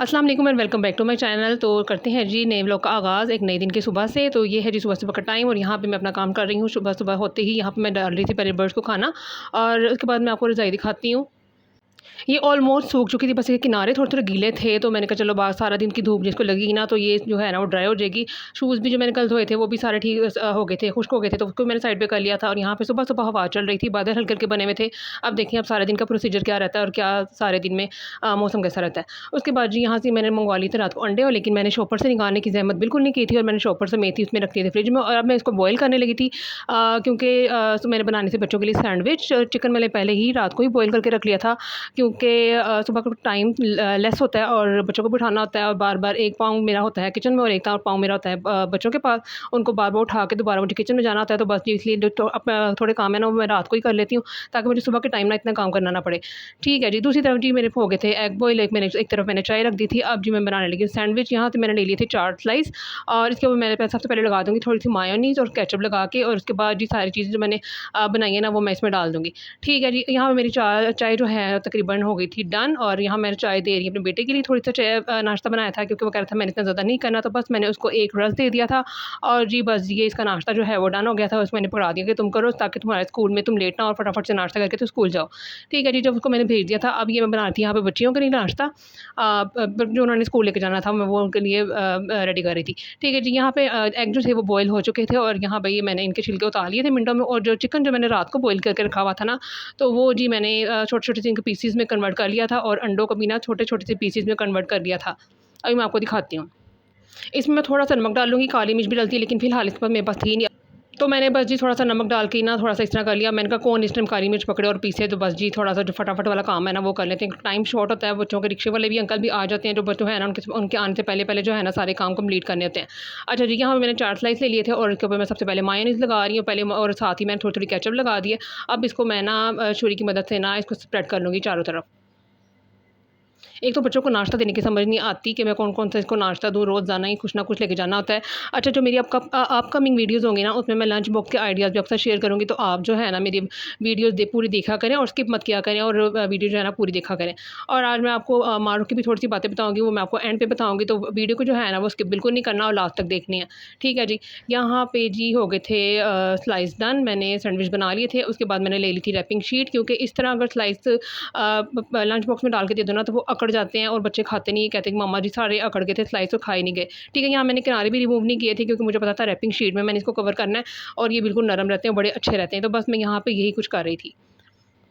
अस्सलाम वालेकुम and welcome back to my channel. तो करते हैं जी नए व्लॉग का आगाज़ एक नए दिन की सुबह से। तो ये है जी सुबह सुबह का टाइम और यहाँ पे मैं अपना काम कर रही हूँ। सुबह सुबह होते ही यहाँ पे मैं डाल रही थी पहले बर्ड्स को खाना और उसके बाद मैं आपको रज़ाई दिखाती हूँ। ये ऑलमोस्ट सूख चुकी थी, बस ये किनारे थोड़े-थोड़े गीले थे, तो मैंने कहा चलो बाहर सारा दिन की धूप जिसको लगेगी ना, तो ये जो है ना वो ड्राई हो जाएगी। शूज़ भी जो मैंने कल धोए थे वो भी सारे ठीक हो गए थे, खुश्क हो गए थे, तो उसको मैंने साइड पे कर लिया था। और यहाँ पे सुबह-सुबह हवा चल रही थी, बादल हल्के-हल्के बने हुए थे। अब देखिए अब सारे दिन का प्रोसीजर क्या रहता है और क्या सारे दिन में मौसम कैसा रहता है। उसके बाद जी यहाँ से मैंने मँगवा लिए थे रात को अंडे और लेकिन मैंने शॉपर से निकालने की ज़हमत बिल्कुल नहीं की थी और मैंने शॉपर से मेथी उसमें रख दिए थे फ्रिज में और अब मैं इसको बॉयल करने लगी थी क्योंकि तो मैंने बनाने से बच्चों के लिए सैंडविच। चिकन मैंने पहले ही रात को ही बॉयल करके रख लिया था क्योंकि सुबह का टाइम लेस होता है और बच्चों को भी उठाना होता है और बार-बार एक पाँव मेरा होता है किचन में और एक पाँव मेरा होता है बच्चों के पास। उनको बार-बार उठा के दोबारा मुझे किचन में जाना होता है, तो बस इसलिए जो तो थोड़े काम है ना वो मैं रात को ही कर लेती हूँ ताकि मुझे सुबह के टाइम ना इतना काम करना ना पड़े। ठीक है जी, दूसरी तरफ जी मेरे हो गए थे एग बॉयल, एक तरफ मैंने चाय रख दी थी। अब जी मैं बनाने लगी सैंडविच। यहाँ से मैंने ले लिए थे 4 स्लाइस और इसके ऊपर मैंने सबसे पहले लगा दूँगी थोड़ी-सी मायोनीज़ और केचअप लगा के और उसके बाद जी सारी चीज़ें जो मैंने बनाई है ना वो मैं इसमें डाल दूँगी। ठीक है जी, यहाँ पे मेरी चाय जो है तकरीबन हो गई थी डन और यहाँ मैंने चाय दे रही हूँ अपने बेटे के लिए। थोड़ी-सा चाय नाश्ता बनाया था क्योंकि वो कह रहा था मैंने इतना ज़्यादा नहीं करना, तो बस मैंने उसको एक रस दे दिया था और जी बस ये इसका नाश्ता जो है वो डन हो गया था। उसको मैंने पकड़ा दिया कि तुम करो ताकि तुम्हारे स्कूल में तुम लेट ना और फटाफट से नाश्ता करके तो स्कूल जाओ। ठीक है जी, जब उसको मैंने भेज दिया था अब ये मैं बना रही थी यहाँ पे बच्चियों के लिए नाश्ता जो उन्होंने स्कूल लेके जाना था मैं वो उनके लिए रेडी कर रही थी। ठीक है जी, यहाँ पे एग जो थे वो बॉयल हो चुके थे और यहाँ पे ये मैंने इनके छिलके उतार लिए थे मिनटों में और जो चिकन जो मैंने रात को बॉयल करके रखा हुआ था ना, तो वो जी मैंने छोटे-छोटे से इनके पीसेज़ में कन्वर्ट कर लिया था और अंडों को भी ना छोटे-छोटे से पीसेज़ में कन्वर्ट कर लिया था। अभी मैं आपको दिखाती हूँ। इसमें मैं थोड़ा-सा नमक डालूँगी, काली मिर्च भी डलती है लेकिन फ़िलहाल इस वक़्त मेरे पास थी नहीं। तो मैंने बस जी थोड़ा-सा नमक डाल के ना थोड़ा-सा इस तरह कर लिया। मैंने कहा कौन इस टाइम काली मिर्च पकड़े और पीसे, तो बस जी थोड़ा-सा जो फटाफट वाला काम है ना वो कर लेते हैं। टाइम शॉर्ट होता है, बच्चों के रिक्शे वाले भी अंकल भी आ जाते हैं जो बच्चों है ना उनके आने से पहले-पहले जो है ना सारे काम कंप्लीट करने होते हैं। अच्छा जी, यहाँ पे मैंने 4 स्लाइस ले लिए थे और इसके ऊपर मैं सबसे पहले मायोनीज़ लगा रही हूँ पहले और साथ ही मैंने थोड़ी-थोड़ी केचअप लगा दी है। अब इसको मैं ना छुरी की मदद से ना इसको स्प्रेड कर लूँगी चारों तरफ। एक तो बच्चों को नाश्ता देने की समझ नहीं आती कि मैं कौन-कौन सा इसको नाश्ता दूँ, रोज़ाना ही कुछ ना कुछ लेके जाना होता है। अच्छा, जो मेरी अपकमिंग वीडियोज़ होंगी ना उसमें मैं लंच बॉक्स के आइडियाज़ भी अक्सर शेयर करूँगी, तो आप जो है ना मेरी वीडियोज़ पूरी देखा करें और स्किप मत किया करें और वीडियो जो है ना पूरी देखा करें। और आज मैं आपको मारूफ की भी थोड़ी-सी बातें बताऊँगी, वो मैं आपको एंड पे बताऊँगी, तो वीडियो को जो है ना वो स्किप बिल्कुल नहीं करना और लास्ट तक देखनी है। ठीक है जी, यहाँ पे जी हो गए थे स्लाइस डन, मैंने सैंडविच बना लिए थे। उसके बाद मैंने ले ली थी रैपिंग शीट क्योंकि इस तरह अगर स्लाइस लंच बॉक्स में डाल के दे दो ना तो वो अकड़ जाते हैं और बच्चे खाते नहीं, कहते कि मम्मा जी सारे अकड़ गए थे, स्लाइस तो खाए नहीं गए। ठीक है, यहाँ मैंने किनारे भी रिमूव नहीं किए थे क्योंकि मुझे पता था रैपिंग शीट में मैंने इसको कवर करना है और ये बिल्कुल नरम रहते हैं, बड़े अच्छे रहते हैं। तो बस मैं यहाँ पे यही कुछ कर रही थी।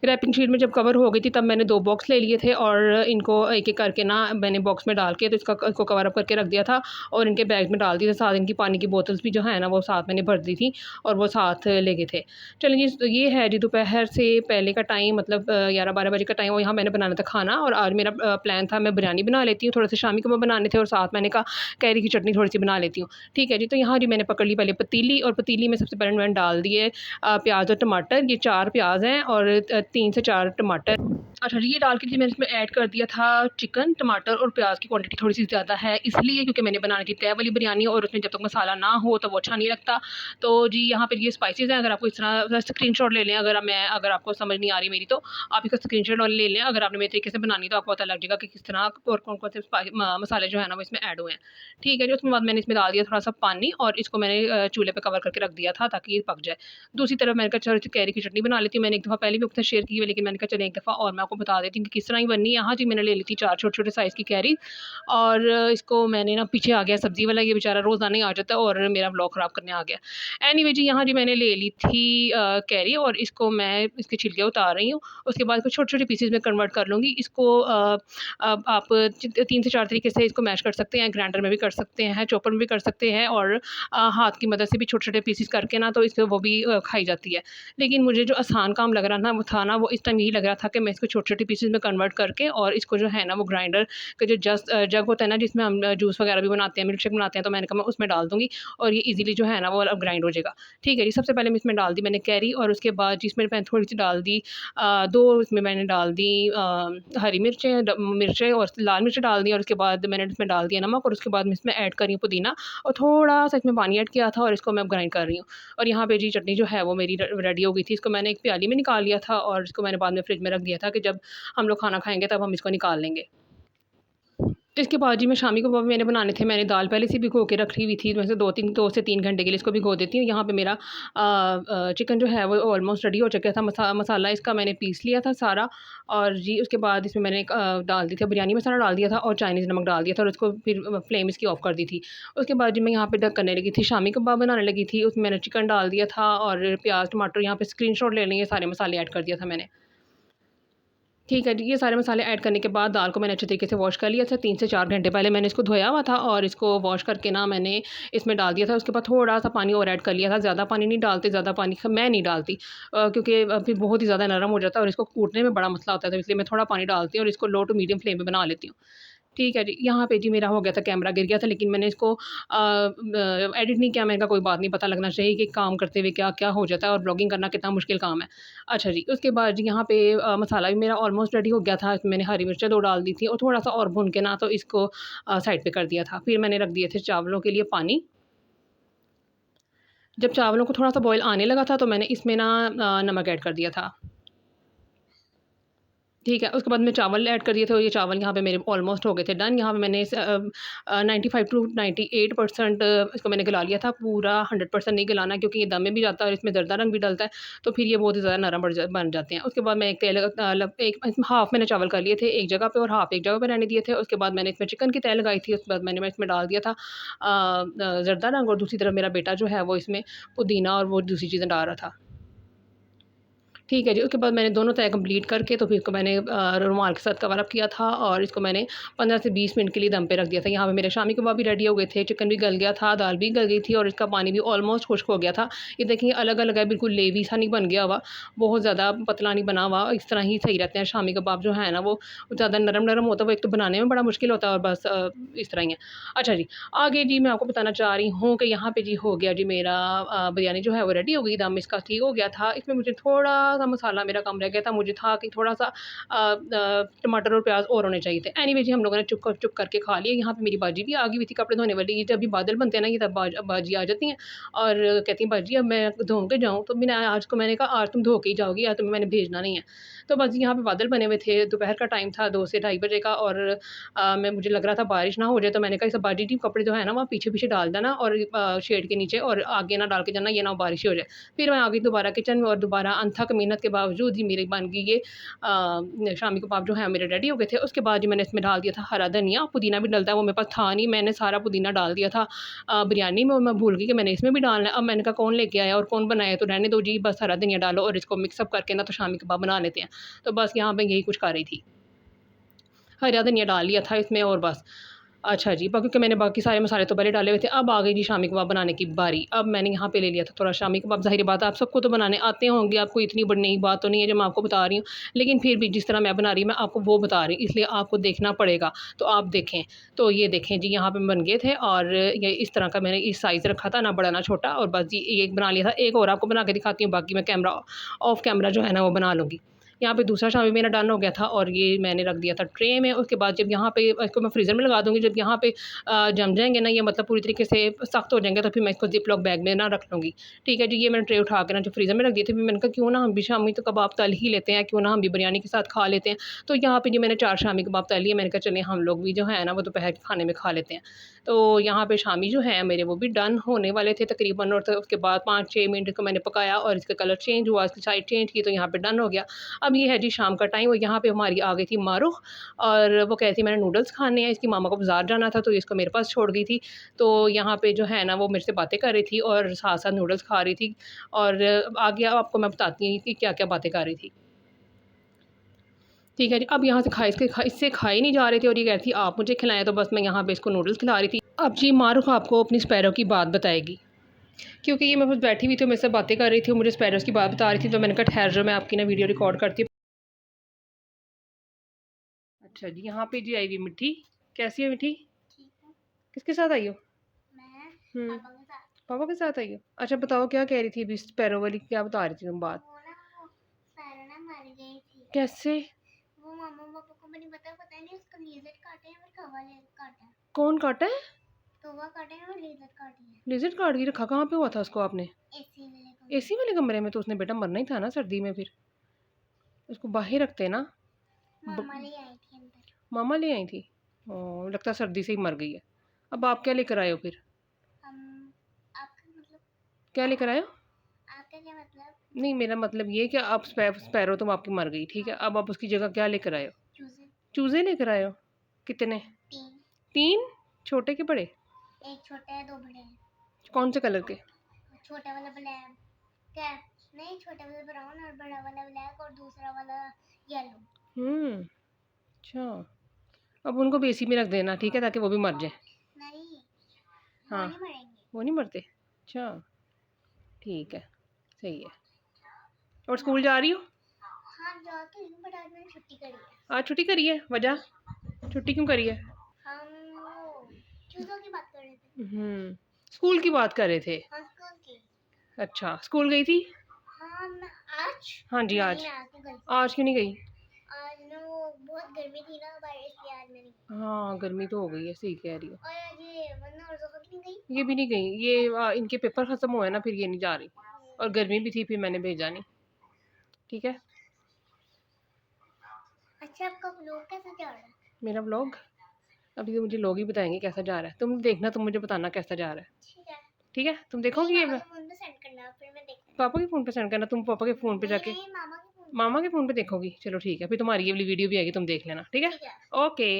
रैपिंग शीट में जब कवर हो गई थी तब मैंने 2 बॉक्स ले लिए थे और इनको एक-एक करके ना मैंने बॉक्स में डाल के तो इसको कवर अप करके रख दिया था और इनके बैग में डाल दिए थे। साथ इनकी पानी की बोतल्स भी जो है ना वो साथ मैंने भर दी थी और वो साथ ले गए थे। चलिए जी, तो ये है जी दोपहर से पहले का टाइम, मतलब 11-12 बजे का टाइम और यहाँ मैंने बनाना था खाना और आज मेरा प्लान था मैं बिरयानी बना लेती हूँ, थोड़े-से शामी कबाब बनाने थे और साथ मैंने कहा कैरी की चटनी थोड़ी-सी बना लेती हूँ। ठीक है जी, तो यहाँ जी मैंने पकड़ ली पहले पतीली और पतीली में सबसे पहले मैंने डाल दिए प्याज़ और टमाटर। ये 4 प्याज़ हैं और 3 से 4 टमाटर। अच्छा जी, ये डाल के जी मैंने इसमें ऐड कर दिया था चिकन, टमाटर और प्याज़ की क्वांटिटी थोड़ी-सी ज़्यादा है इसलिए क्योंकि मैंने बनानी थी तय वाली बिरयानी और उसमें जब तक मसाला ना हो तो वो अच्छा नहीं लगता। तो जी यहाँ पे ये स्पाइसेस हैं, अगर आपको इस तरह स्क्रीनशॉट ले लें, अगर आपको समझ नहीं आ रही मेरी तो आप इसका स्क्रीनशॉट ले लें। अगर आपने मेरे तरीके से बनानी तो आपको पता लग जाएगा कि किस तरह और कौन-कौन से मसाले जो है ना वो इसमें ऐड हुए हैं। ठीक है जी, उसके बाद मैंने इसमें डाल दिया थोड़ा-सा पानी और इसको मैंने चूल्हे पे कवर करके रख दिया था ताकि ये पक जाए। दूसरी तरफ मैंने कहा चलो कैरी की चटनी बना लेती हूँ। मैंने एक दफ़ा पहले भी आपके साथ शेयर की है लेकिन मैंने कहा चलिए एक दफ़ा और मैं आपको बता देती हूँ कि किस तरह ही बननी है। यहाँ जी मैंने ले ली थी 4 छोटे-छोटे साइज़ की कैरी और इसको मैंने ना पीछे आ गया सब्ज़ी वाला, ये बेचारा रोज़ाना ही आ जाता है और मेरा व्लॉग ख़राब करने आ गया। एनीवे जी, यहाँ जी मैंने ले ली थी कैरी और इसको मैं इसके छिलके उतार रही हूँ। उसके बाद इसको छोटे-छोटे पीसेज़ में कन्वर्ट कर लूँगी। इसको अब आप 3 से 4 तरीके से इसको मैश कर सकते हैं, ग्राइंडर में भी कर सकते हैं, चॉपर में भी कर सकते हैं और हाथ की मदद से भी छोटे-छोटे पीसेज़ करके ना तो इससे वो भी खाई जाती है। लेकिन मुझे जो आसान काम लग रहा ना वो था ना वो इस टाइम यही लग रहा था कि मैं इसको छोटे-छोटे पीसेज़ में कन्वर्ट करके और इसको जो है ना वो ग्राइंडर का जो जग होता है ना जिसमें हम जूस वगैरह भी बनाते हैं, मिल्क शेक बनाते हैं, तो मैंने कहा मैं उसमें डाल दूँगी और ये ईज़िली जो है ना वो अब ग्राइंड हो जाएगा। ठीक है जी, सबसे पहले मैं इसमें डाल दी मैंने कैरी और उसके बाद जिसमें मैंने थोड़ी-सी डाल दी 2 इसमें मैंने डाल दी हरी मिर्चें और लाल मिर्च डाल दी और उसके बाद मैंने इसमें डाल दिया नमक और उसके बाद मैं इसमें ऐड कर रही हूँ पुदीना और थोड़ा-सा इसमें पानी ऐड किया था और इसको मैं अब ग्राइंड कर रही हूँ। और यहाँ पे जी चटनी जो है वो मेरी रेडी हो गई थी। इसको मैंने एक प्याली में निकाल लिया था और इसको मैंने बाद में फ्रिज में रख दिया था कि जब हम लोग खाना खाएँगे तब हम इसको निकाल लेंगे। इसके बाद जी मैं शामी कबाब मैंने बनाने थे, मैंने दाल पहले से भिगो के रखी हुई थी, वैसे 2 से 3 घंटे के लिए इसको भिगो देती हूँ। यहाँ पे मेरा चिकन जो है वो ऑलमोस्ट रेडी हो चुका था। मसाला इसका मैंने पीस लिया था सारा, और जी उसके बाद इसमें मैंने डाल दी थी बिरयानी मसाला डाल दिया था और चाइनीज़ नमक डाल दिया था, और उसको फिर फ्लेम इसकी ऑफ़ कर दी थी। उसके बाद जी मैं यहाँ पे करने लगी थी, शामी कबाब बनाने लगी थी। उसमें मैंने चिकन डाल दिया था और प्याज़ टमाटर यहाँ पे स्क्रीनशॉट ले लेंगे, सारे मसाले ऐड कर दिया था मैंने। ठीक है जी, ये सारे मसाले ऐड करने के बाद दाल को मैंने अच्छे तरीके से वॉश कर लिया था। 3 से 4 घंटे पहले मैंने इसको धोया हुआ था और इसको वॉश करके ना मैंने इसमें डाल दिया था। उसके बाद थोड़ा-सा पानी और ऐड कर लिया था, ज़्यादा पानी नहीं डालते, ज़्यादा पानी मैं नहीं डालती क्योंकि फिर बहुत ही ज़्यादा नरम हो जाता है और इसको कूटने में बड़ा मसला होता है, तो इसलिए मैं थोड़ा पानी डालती हूँ और इसको लो टू मीडियम फ्लेम पे बना लेती हूँ। ठीक है जी, यहाँ पे जी मेरा हो गया था, कैमरा गिर गया था, लेकिन मैंने इसको एडिट नहीं किया। मैंने कहा कोई बात नहीं, पता लगना चाहिए कि काम करते हुए क्या-क्या हो जाता है और ब्लॉगिंग करना कितना मुश्किल काम है। अच्छा जी, उसके बाद जी यहाँ पे मसाला भी मेरा ऑलमोस्ट रेडी हो गया था। इसमें मैंने हरी मिर्चें 2 डाल दी थी और थोड़ा-सा और भून के ना तो इसको साइड पे कर दिया था। फिर मैंने रख दिए थे चावलों के लिए पानी। जब चावलों को थोड़ा-सा बॉयल आने लगा था तो मैंने इसमें ना नमक ऐड कर दिया था। ठीक है, उसके बाद मैं चावल ऐड कर दिए थे और ये चावल यहाँ पे मेरे ऑलमोस्ट हो गए थे डन। यहाँ पे मैंने 95 टू 98% इसको मैंने गला लिया था, पूरा 100% नहीं गलाना क्योंकि ये दम में भी जाता है और इसमें ज़रदा रंग भी डलता है, तो फिर ये बहुत ही ज़्यादा नरम बन जाते हैं। उसके बाद मैं एक तेल एक हाफ़ मैंने चावल कर लिए थे एक जगह पे और हाफ़ एक जगह पे रहने दिए थे। उसके बाद मैंने इसमें चिकन की तह लगाई थी, उसके बाद मैं इसमें डाल दिया था ज़रदा रंग, और दूसरी तरफ मेरा बेटा जो है वो इसमें पुदीना और वो दूसरी चीज़ें डाल रहा था। ठीक है जी, उसके बाद मैंने दोनों तह कंप्लीट करके तो फिर इसको मैंने रुमाल के साथ कवर अप किया था और इसको मैंने 15 से 20 मिनट के लिए दम पे रख दिया था। यहाँ पे मेरे शामी कबाब भी रेडी हो गए थे, चिकन भी गल गया था, दाल भी गल गई थी और इसका पानी भी ऑलमोस्ट खुश्क हो गया था। ये देखिए अलग-अलग है, बिल्कुल लेवी सा नहीं बन गया हुआ, बहुत ज़्यादा पतला नहीं बना हुआ, इस तरह ही सही रहते हैं शामी कबाब जो है ना, वो ज़्यादा नरम-नरम होता है, वो एक तो बनाने में बड़ा मुश्किल होता है और बस इस तरह ही है। अच्छा जी, आगे जी मैं आपको बताना चाह रही हूँ कि यहाँ पे जी हो गया जी मेरा बिरयानी जो है वो रेडी हो गई, दम इसका ठीक हो गया था। इसमें मुझे थोड़ा-सा मसाला मेरा कम रह गया था, मुझे था कि थोड़ा-सा टमाटर और प्याज़ और होने चाहिए थे। एनीवे जी हम लोगों ने चुप करके खा लिया। यहाँ पे मेरी बाजी भी आ गई हुई थी कपड़े धोने वाली। ये जब भी बादल बनते हैं ना, ये तब बाजी आ जाती हैं और कहती हैं, "बाजी अब मैं धो के जाऊँ?" तो मैंने कहा, "आज तुम धो के ही जाओगी, आज तुम्हें मैंने भेजना नहीं है।" तो बस यहाँ पे बादल बने हुए थे, दोपहर का टाइम था 2 से ढाई बजे का, और मुझे लग रहा था बारिश ना हो जाए, तो मैंने कहा, "इस बाजी जी कपड़े जो है ना, वहाँ पीछे-पीछे डाल देना और शेड के नीचे, और आगे ना डाल के जाना, ये ना हो बारिश ही हो जाए।" फिर मैं आ गई दोबारा किचन में और दोबारा अनथक मेहनत के बावजूद ही मेरी बन गई ये शामी कबाब जो है मेरे रेडी हो गए थे। उसके बाद जी मैंने इसमें डाल दिया था हरा धनिया, पुदीना भी डलता है, वो मेरे पास था नहीं, मैंने सारा पुदीना डाल दिया था बिरयानी में, और मैं भूल गई कि मैंने इसमें भी डालना है। अब मैंने कहा कौन लेके आया और कौन बनाया, तो रहने दो जी, बस हरा धनिया डालो और इसको मिक्स अप करके ना तो शामी कबाब बना लेते हैं। तो बस यहाँ पे यही कुछ कर रही थी। हरा धनिया डाल लिया था इसमें और बस। अच्छा जी, क्योंकि मैंने बाकी सारे मसाले तो पहले डाले हुए थे। अब आ गई जी शामी कबाब बनाने की बारी। अब मैंने यहाँ पे ले लिया था थोड़ा शामी कबाब। ज़ाहिर बात है आप सबको तो बनाने आते होंगे, आपको इतनी बड़ी नई बात तो नहीं है जो मैं आपको बता रही हूँ। लेकिन फिर भी जिस तरह मैं बना रही हूँ, मैं आपको वो बता रही हूँ, इसलिए आपको देखना पड़ेगा। तो आप देखें। तो ये देखें जी, यहाँ पे बन गए थे और ये इस तरह का मैंने इस साइज़ रखा था, ना बड़ा ना छोटा, और बस जी एक बना लिया था। एक और आपको बना के दिखाती हूँ, बाकी मैं कैमरा ऑफ कैमरा जो है ना वो बना लूँगी। यहाँ पे दूसरा शामी मेरा डन हो गया था और ये मैंने रख दिया था ट्रे में। उसके बाद जब यहाँ पे इसको मैं फ्रीज़र में लगा दूँगी, जब यहाँ पे जम जाएँगे ना, ये मतलब पूरी तरीके से सख्त हो जाएँगे, तो फिर मैं इसको ज़िप लॉक बैग में ना रख लूँगी। ठीक है जी, ये मैंने ट्रे उठा के ना जो फ्रीज़र में रख दिए थे, फिर मैंने कहा क्यों ना हम भी शामी तो कबाब तल ही लेते हैं, क्यों ना हम भी बिरयानी के साथ खा लेते हैं। तो यहाँ पे जी मैंने 4 शामी कबाब तल लिए, मैंने कहा चलिए हम लोग भी जो है ना वो दोपहर के खाने में खा लेते हैं। तो यहाँ पे शामी जो है मेरे वो भी डन होने वाले थे तकरीबन, और तो उसके बाद 5-6 मिनट को मैंने पकाया और इसका कलर चेंज हुआ, इसकी साइड चेंज की, तो यहाँ पे डन हो गया। अब ये है जी शाम का टाइम और यहाँ पे हमारी आ गई थी मारुख, और वो कहती मैंने नूडल्स खाने हैं, इसकी मामा को बाज़ार जाना था तो इसको मेरे पास छोड़ गई थी। तो यहाँ पे जो है ना वो मेरे से बातें कर रही थी और साथ-साथ नूडल्स खा रही थी, और आगे आपको मैं बताती हूँ कि क्या-क्या बातें कर रही थी। ठीक है जी, अब यहाँ से इससे खाए नहीं जा रहे थे और ये कह रही थी आप मुझे खिलाएँ, तो बस मैं यहाँ पे इसको नूडल्स खिला रही थी। अब जी मारुख आपको अपनी स्पैरो की बात बताएगी। क्योंकि ये मेरे पास बैठी हुई थी, मेरे से बातें कर रही थी, मुझे स्पैरोज़ की बात बता रही थी, तो मैंने कहा ठहर जाओ, मैं आपकी ना वीडियो रिकॉर्ड करती हूँ। अच्छा जी, यहाँ पे जी आई हुई मिट्टी। कैसी है मिट्टी? किसके साथ आई हो? हुँ, पापा के साथ आई हो? अच्छा बताओ क्या कह रही थी अभी स्पैरो वाली, क्या बता रही थी तुम बात? कैसे? कौन काटा है? लिज़र्ड काट के रखा कहाँ पे हुआ था उसको आपने? एसी वाले कमरे में? तो उसने बेटा मरना ही था ना सर्दी में फिर। उसको बाहर रखते ना। मामा ले आई थी। और लगता है सर्दी से ही मर गई है। अब आप क्या लेकर आए हो फिर? आपका मतलब? क्या लेकर आए हो? आपका क्या मतलब? नहीं, मेरा मतलब ये है कि आप स्पैरो तो आपकी मर गई, ठीक है, अब आप उसकी जगह क्या लेकर आए हो? चूजे। चूज़े लेकर आए हो? कितने? 3। 3? छोटे के बड़े? एक छोटा है, 2 बड़े हैं। कौन से कलर के? छोटा वाला ब्लैक, क्या नहीं, छोटा वाला ब्राउन और बड़ा वाला ब्लैक और दूसरा वाला येलो। अच्छा। अब उनको बेसी में रख देना, ठीक है, ताकि वो भी मर जाए। नहीं, वो हाँ, नहीं मरेंगे। वो नहीं मरते? अच्छा, ठीक है, सही है। और स्कूल जा रही हो? हाँ जा तो रही हूँ, बट आज मैंने छुट्टी करी है। आज छुट्टी करी है? वजह? छुट्टी क्यों करी है? हम वो चूजों की बात कर रहे थे। स्कूल की बात कर रहे थे। हाँ स्कूल की। अच्छा, स्कूल गई थी? हाँ मैं आज हाँ जी, नहीं, आज। आज नहीं गई। आज क्यों नहीं गई? आज ना वो बहुत गर्मी थी ना बाहर, इसलिए आज मैं नहीं गई। हाँ, गर्मी तो हो गई है, सही कह रही हो। और आज ये वरना और ज़ोहर नहीं गई। ये भी नहीं गई, ये इनके पेपर ख़त्म हुए ना, फिर ये नहीं जा रही। और गर्मी भी थी, फिर मैंने भेजा नहीं। ठीक है। अच्छा, आपका व्लॉग कैसा जा रहा है? मेरा व्लॉग अभी तो मुझे लोग ही बताएंगे कैसा जा रहा है, तुम देखना, तुम मुझे बताना कैसा जा रहा है। ठीक है। ठीक है, तुम नहीं, देखोगी ये? पापा के फ़ोन पे सेंड करना, फिर मैं देखूँगी। पापा के फ़ोन पे सेंड करना, तुम पापा के फ़ोन पे नहीं जाके नहीं, मामा के फ़ोन पे। मामा के फ़ोन पे देखोगी? चलो ठीक है, फिर तुम्हारी ये वाली वीडियो भी आएगी, तुम देख लेना, ठीक है। ठीक है। ओके।